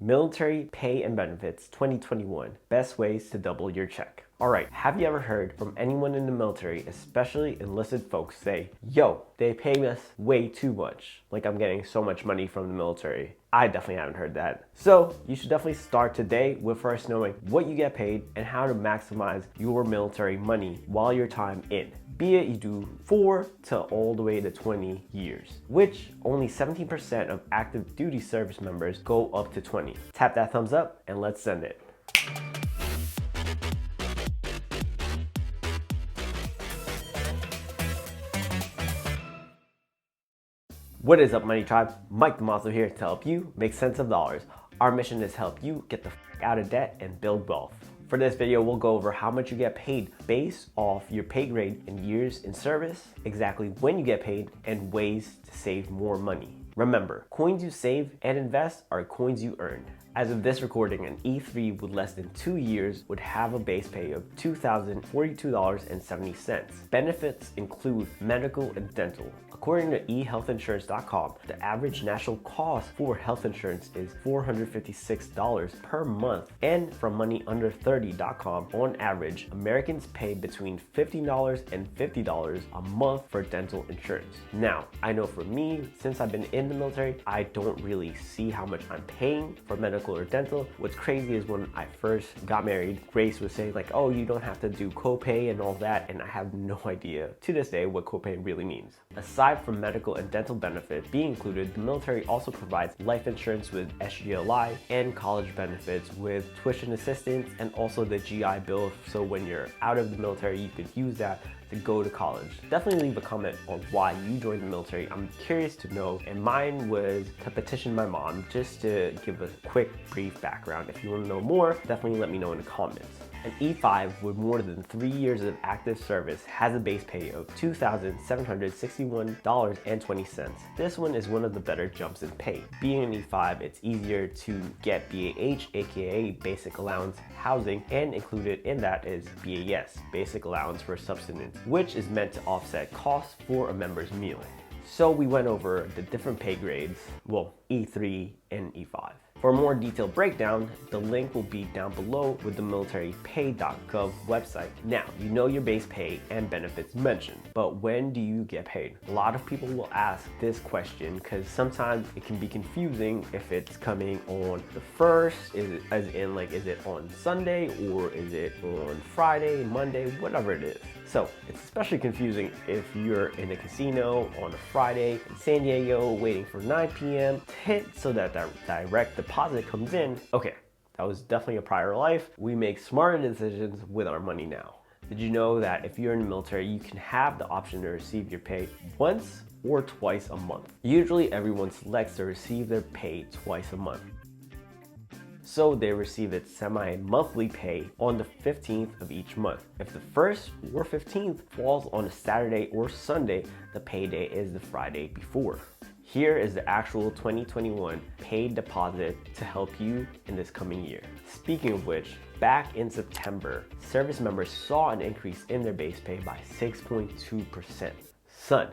Military Pay and Benefits 2021, Best Ways to Double Your Check. Alright, have you ever heard from anyone in the military, especially enlisted folks, say, yo, they pay us way too much, like I'm getting so much money from the military? I definitely haven't heard that. So you should definitely start today with first knowing what you get paid and how to maximize your military money while your time in. Be it you do 4 to all the way to 20 years, which only 17% of active duty service members go up to 20. Tap that thumbs up and let's send it. What is up, Money Tribe? Mike Damazo here to help you make sense of dollars. Our mission is to help you get the f out of debt and build wealth. For this video, we'll go over how much you get paid based off your pay grade and years in service, exactly when you get paid, and ways to save more money. Remember, coins you save and invest are coins you earn. As of this recording, an E3 with less than 2 years would have a base pay of $2,042.70. Benefits include medical and dental. According to ehealthinsurance.com, the average national cost for health insurance is $456 per month, and from moneyunder30.com, on average, Americans pay between $15 and $50 a month for dental insurance. Now, I know for me, since I've been in the military, I don't really see how much I'm paying for medical or dental. What's crazy is when I first got married, Grace was saying like, oh, you don't have to do copay and all that, and I have no idea to this day what copay really means. Aside from medical and dental benefits being included, the military also provides life insurance with SGLI and college benefits with tuition assistance and also the GI Bill, so when you're out of the military you could use that to go to college. Definitely leave a comment on why you joined the military. I'm curious to know, and mine was to petition my mom. Just to give a quick brief background, if you want to know more, definitely let me know in the comments. An E5 with more than 3 years of active service has a base pay of $2,761.20. This one is one of the better jumps in pay. Being an E5, it's easier to get BAH, aka Basic Allowance Housing, and included in that is BAS, Basic Allowance for Subsistence, which is meant to offset costs for a member's meal. So we went over the different pay grades, well, E3 and E5. For a more detailed breakdown, the link will be down below with the militarypay.gov website. Now, you know your base pay and benefits mentioned, but when do you get paid? A lot of people will ask this question because sometimes it can be confusing if it's coming on the first, is it on Sunday, or is it on Friday, Monday, whatever it is. So it's especially confusing if you're in a casino on a Friday in San Diego waiting for 9 p.m. to hit so that direct deposit comes in. Okay, that was definitely a prior life. We make smarter decisions with our money now. Did you know that if you're in the military, you can have the option to receive your pay once or twice a month? Usually everyone selects to receive their pay twice a month. So they receive its semi-monthly pay on the 15th of each month. If the 1st or 15th falls on a Saturday or Sunday, the payday is the Friday before. Here is the actual 2021 paid deposit to help you in this coming year. Speaking of which, back in September, service members saw an increase in their base pay by 6.2%. Son,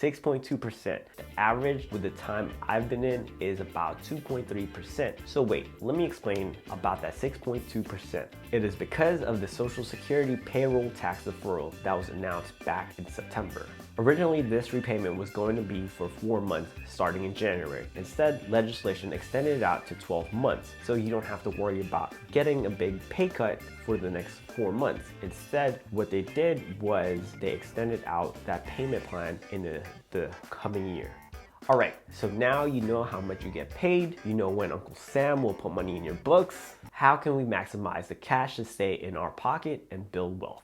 6.2%. The average with the time I've been in is about 2.3%. So wait, let me explain about that 6.2%. It is because of the Social Security payroll tax deferral that was announced back in September. Originally, this repayment was going to be for 4 months starting in January. Instead, legislation extended it out to 12 months, so you don't have to worry about getting a big pay cut for the next 4 months. Instead, what they did was they extended out that payment plan in the coming year. Alright, so now you know how much you get paid, you know when Uncle Sam will put money in your books. How can we maximize the cash to stay in our pocket and build wealth?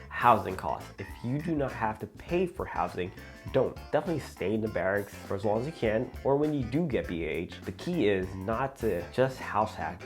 Housing costs. If you do not have to pay for housing, don't. Definitely stay in the barracks for as long as you can, or when you do get BAH, the key is not to just house hack,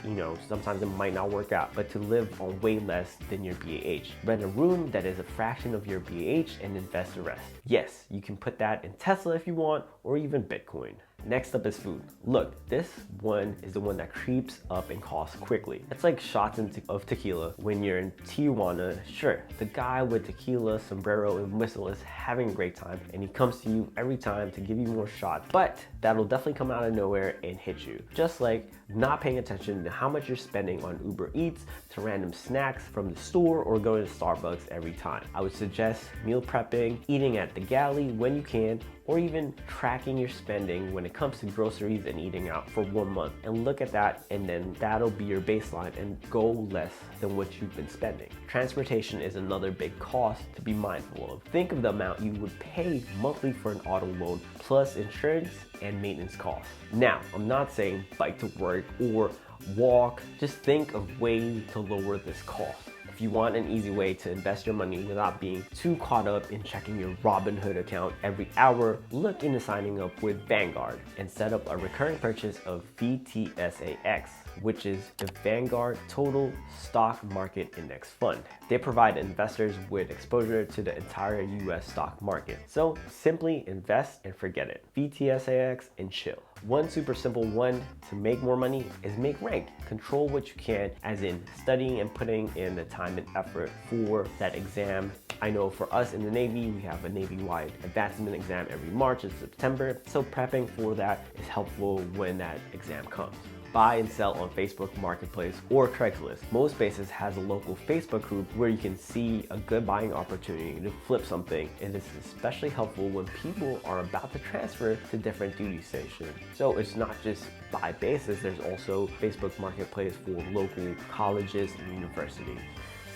sometimes it might not work out, but to live on way less than your BAH. Rent a room that is a fraction of your BAH and invest the rest. Yes, you can put that in Tesla if you want, or even Bitcoin. Next up is food. Look, this one is the one that creeps up in cost quickly. It's like shots of tequila. When you're in Tijuana, sure, the guy with tequila, sombrero, and whistle is having a great time, and he comes to you every time to give you more shots, but that'll definitely come out of nowhere and hit you. Just like not paying attention to how much you're spending on Uber Eats, to random snacks from the store, or going to Starbucks every time. I would suggest meal prepping, eating at the galley when you can, or even tracking your spending when it comes to groceries and eating out for 1 month. And look at that, and then that'll be your baseline, and go less than what you've been spending. Transportation is another big cost to be mindful of. Think of the amount you would pay monthly for an auto loan, plus insurance and maintenance costs. Now, I'm not saying bike to work or walk. Just think of ways to lower this cost. If you want an easy way to invest your money without being too caught up in checking your Robinhood account every hour, look into signing up with Vanguard and set up a recurring purchase of VTSAX, which is the Vanguard Total Stock Market Index Fund. They provide investors with exposure to the entire US stock market. So simply invest and forget it. VTSAX and chill. One super simple one to make more money is make rank. Control what you can, as in studying and putting in the time and effort for that exam. I know for us in the Navy, we have a Navy-wide advancement exam every March and September, so prepping for that is helpful when that exam comes. Buy and sell on Facebook Marketplace or Craigslist. Most bases has a local Facebook group where you can see a good buying opportunity to flip something, and this is especially helpful when people are about to transfer to different duty stations. So it's not just buy bases, there's also Facebook Marketplace for local colleges and universities.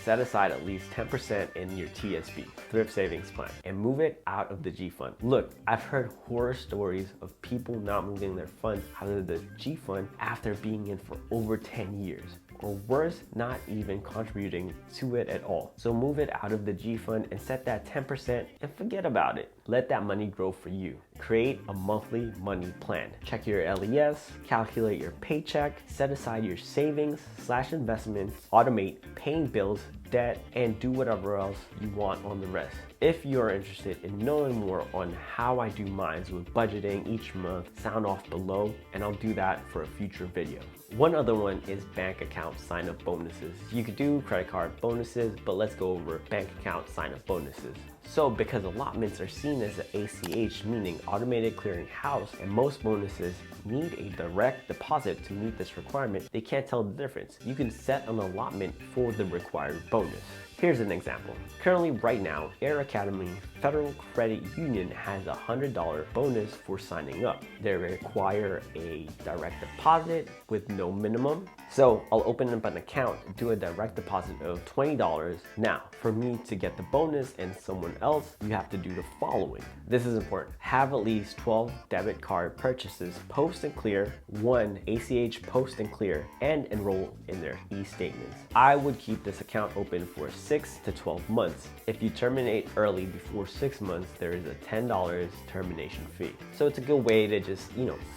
Set aside at least 10% in your TSP, thrift savings plan, and move it out of the G fund. Look, I've heard horror stories of people not moving their funds out of the G fund after being in for over 10 years. Or worse, not even contributing to it at all. So move it out of the G fund and set that 10% and forget about it. Let that money grow for you. Create a monthly money plan. Check your LES, calculate your paycheck, set aside your savings/investments, automate paying bills, debt, and do whatever else you want on the rest. If you're interested in knowing more on how I do mine with budgeting each month, sound off below, and I'll do that for a future video. One other one is bank account sign-up bonuses. You could do credit card bonuses, but let's go over bank account sign-up bonuses. So because allotments are seen as an ACH, meaning automated clearing house, and most bonuses need a direct deposit to meet this requirement, they can't tell the difference. You can set an allotment for the required bonus. Here's an example. Currently, right now, Air Academy Federal Credit Union has a $100 bonus for signing up. They require a direct deposit with no minimum. So I'll open up an account, do a direct deposit of $20. Now, for me to get the bonus and someone else, you have to do the following. This is important. Have at least 12 debit card purchases, post and clear, 1 ACH post and clear, and enroll in their e-statements. I would keep this account open for 6 to 12 months. If you terminate early before 6 months, there is a $10 termination fee. So it's a good way to just,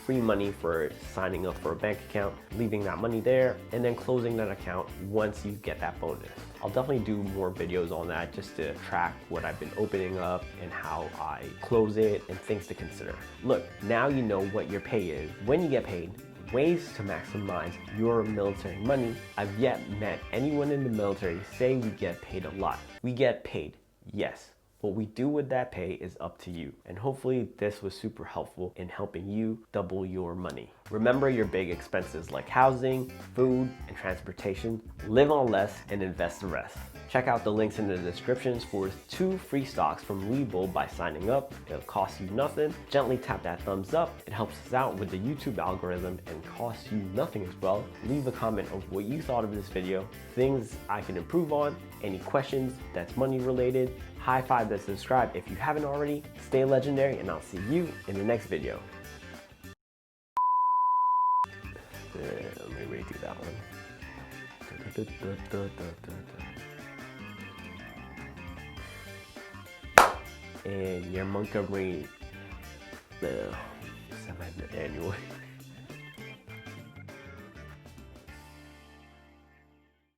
free money for signing up for a bank account, leaving that money there, and then closing that account once you get that bonus. I'll definitely do more videos on that just to track what I've been opening up and how I close it and things to consider. Look, now you know what your pay is, when you get paid, ways to maximize your military money. I've yet met anyone in the military say we get paid a lot. We get paid, yes. What we do with that pay is up to you. And hopefully this was super helpful in helping you double your money. Remember your big expenses like housing, food, and transportation. Live on less and invest the rest. Check out the links in the descriptions for 2 free stocks from Webull by signing up. It'll cost you nothing. Gently tap that thumbs up. It helps us out with the YouTube algorithm and costs you nothing as well. Leave a comment of what you thought of this video, things I can improve on, any questions that's money related. High five that subscribe if you haven't already. Stay legendary, and I'll see you in the next video. Let me redo that one. And your Montgomery semi-annual.